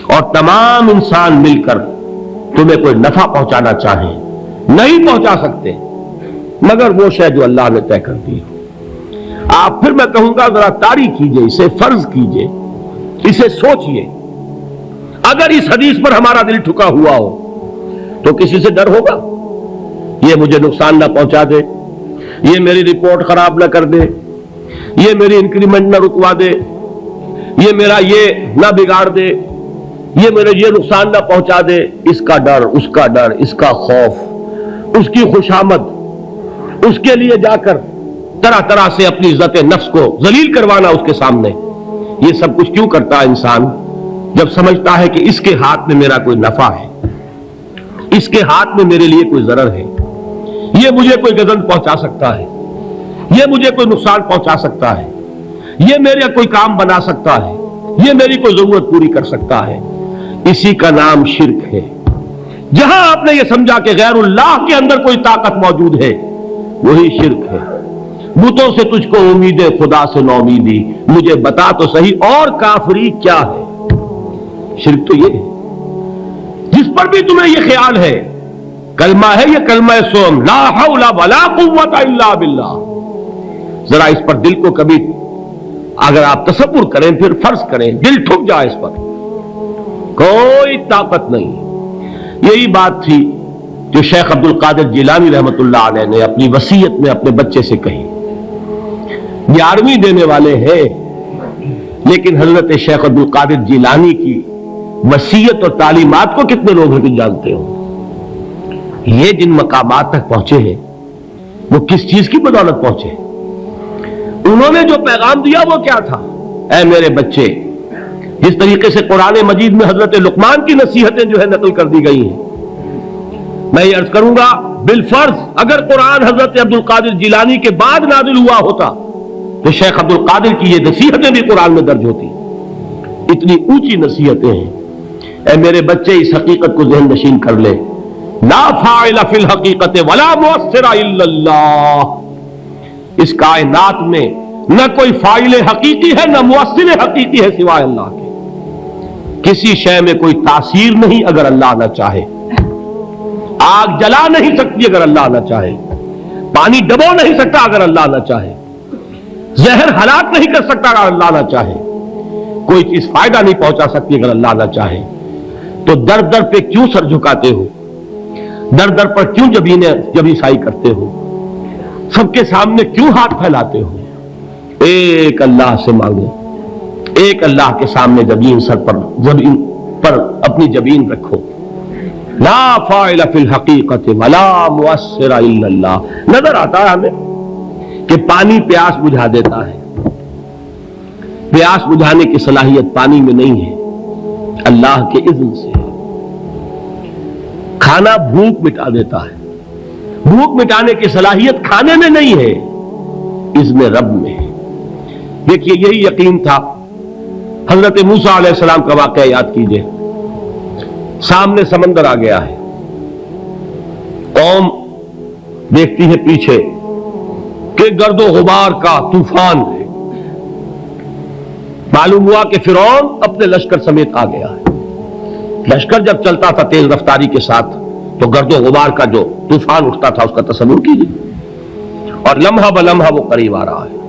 اور تمام انسان مل کر تمہیں کوئی نفع پہنچانا چاہیں نہیں پہنچا سکتے مگر وہ شے جو اللہ نے طے کر دی ہو۔ آپ پھر میں کہوں گا ذرا طاری کیجئے، اسے فرض کیجئے، اسے سوچئے۔ اگر اس حدیث پر ہمارا دل ٹھکا ہوا ہو تو کسی سے ڈر ہوگا؟ یہ مجھے نقصان نہ پہنچا دے، یہ میری رپورٹ خراب نہ کر دے، یہ میری انکریمنٹ نہ رکوا دے، یہ میرا یہ نہ بگاڑ دے، یہ میرے یہ نقصان نہ پہنچا دے۔ اس کا ڈر، اس کا ڈر، اس کا خوف، اس کی خوشامد، اس کے لیے جا کر طرح طرح سے اپنی عزت نفس کو ذلیل کروانا اس کے سامنے، یہ سب کچھ کیوں کرتا ہے انسان؟ جب سمجھتا ہے کہ اس کے ہاتھ میں میرا کوئی نفع ہے، اس کے ہاتھ میں میرے لیے کوئی ضرر ہے، یہ مجھے کوئی گزن پہنچا سکتا ہے، یہ مجھے کوئی نقصان پہنچا سکتا ہے، یہ میرا کوئی کام بنا سکتا ہے، یہ میری کوئی ضرورت پوری کر سکتا ہے، اسی کا نام شرک ہے۔ جہاں آپ نے یہ سمجھا کہ غیر اللہ کے اندر کوئی طاقت موجود ہے وہی شرک ہے۔ بتوں سے تجھ کو امید ہے، خدا سے نو امیدی، مجھے بتا تو صحیح اور کافری کیا ہے؟ شرک تو یہ ہے جس پر بھی تمہیں یہ خیال ہے کلمہ ہے، یہ کلمہ سوم لا حول ولا قوت الا باللہ، ذرا اس پر دل کو کبھی اگر آپ تصور کریں، پھر فرض کریں، دل ٹھک جائے اس پر، کوئی طاقت نہیں۔ یہی بات تھی جو شیخ عبد القادر جیلانی رحمت اللہ علیہ نے اپنی وصیت میں اپنے بچے سے کہی۔ 11ویں دینے والے ہیں لیکن حضرت شیخ عبد القادر جیلانی کی وصیت اور تعلیمات کو کتنے لوگ ہیں جانتے ہو؟ یہ جن مقامات تک پہنچے ہیں وہ کس چیز کی بدولت پہنچے؟ انہوں نے جو پیغام دیا وہ کیا تھا؟ اے میرے بچے، جس طریقے سے قرآن مجید میں حضرت لقمان کی نصیحتیں جو ہے نقل کر دی گئی ہیں، میں یہ عرض کروں گا بالفرض اگر قرآن حضرت عبد القادر جیلانی کے بعد نازل ہوا ہوتا تو شیخ عبد القادر کی یہ نصیحتیں بھی قرآن میں درج ہوتی۔ اتنی اونچی نصیحتیں ہیں۔ اے میرے بچے، اس حقیقت کو ذہن نشین کر لے، لا فاعل فی الحقیقت ولا مؤثر الا اللہ، اس کائنات میں نہ کوئی فاعل حقیقی ہے نہ مؤثر حقیقی ہے سوائے اللہ کے۔ کسی شے میں کوئی تاثیر نہیں اگر اللہ نہ چاہے، آگ جلا نہیں سکتی اگر اللہ نہ چاہے، پانی ڈبو نہیں سکتا اگر اللہ نہ چاہے، زہر ہلاک نہیں کر سکتا اگر اللہ نہ چاہے، کوئی چیز فائدہ نہیں پہنچا سکتی اگر اللہ نہ چاہے۔ تو در در پہ کیوں سر جھکاتے ہو؟ در در پر کیوں جبیں سائی کرتے ہو؟ سب کے سامنے کیوں ہاتھ پھیلاتے ہو؟ ایک اللہ سے مانگو، ایک اللہ کے سامنے جبین پر اپنی جبین رکھو۔ لا فاعل فی الحقیقت ولا مؤثر الا اللہ۔ نظر آتا ہے ہمیں کہ پانی پیاس بجھا دیتا ہے، پیاس بجھانے کی صلاحیت پانی میں نہیں ہے، اللہ کے اذن سے۔ کھانا بھوک مٹا دیتا ہے، بھوک مٹانے کی صلاحیت کھانے میں نہیں ہے، اذن رب میں ہے۔ دیکھیے یہی یقین تھا حضرت موسیٰ علیہ السلام کا واقعہ یاد کیجئے۔ سامنے سمندر آ گیا ہے، قوم دیکھتی ہے پیچھے کہ گرد و غبار کا طوفان ہے، معلوم ہوا کہ فرعون اپنے لشکر سمیت آ گیا ہے۔ لشکر جب چلتا تھا تیز رفتاری کے ساتھ تو گرد و غبار کا جو طوفان اٹھتا تھا اس کا تصور کیجیے، اور لمحہ بلمحہ وہ قریب آ رہا ہے۔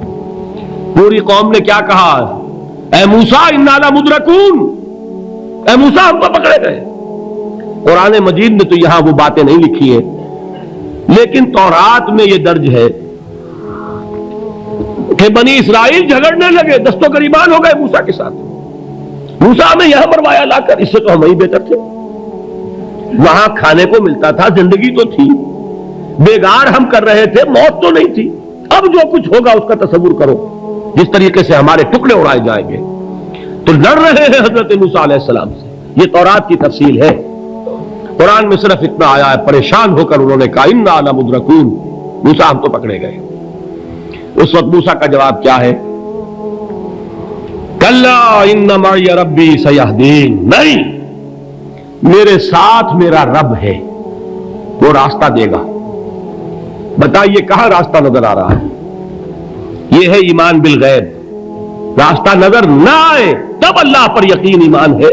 پوری قوم نے کیا کہا؟ اے موسیٰ انا لمدرکون، اے موسیٰ ہم کو پکڑے گئے۔ قرآن مجید میں تو یہاں وہ باتیں نہیں لکھی ہیں، لیکن تورات میں یہ درج ہے کہ بنی اسرائیل جھگڑنے لگے، دست و گریبان ہو گئے موسیٰ کے ساتھ۔ موسیٰ ہمیں یہاں مروایا لا کر، اس سے تو ہم ہی بہتر تھے، وہاں کھانے کو ملتا تھا، زندگی تو تھی، بیگار ہم کر رہے تھے، موت تو نہیں تھی۔ اب جو کچھ ہوگا اس کا تصور کرو، جس طریقے سے ہمارے ٹکڑے اڑائے جائیں گے۔ تو لڑ رہے ہیں حضرت موسیٰ علیہ السلام سے، یہ تورات کی تفصیل ہے۔ قرآن میں صرف اتنا آیا ہے، پریشان ہو کر انہوں نے کہا انا لمدرکون، موسیٰ ہم تو پکڑے گئے۔ اس وقت موسیٰ کا جواب کیا ہے؟ کلا ان معی ربی سیہدین، نہیں، میرے ساتھ میرا رب ہے، وہ راستہ دے گا۔ بتائیے کہاں راستہ نظر آ رہا ہے؟ یہ ہے ایمان بالغیب۔ راستہ نظر نہ آئے تب اللہ پر یقین ایمان ہے،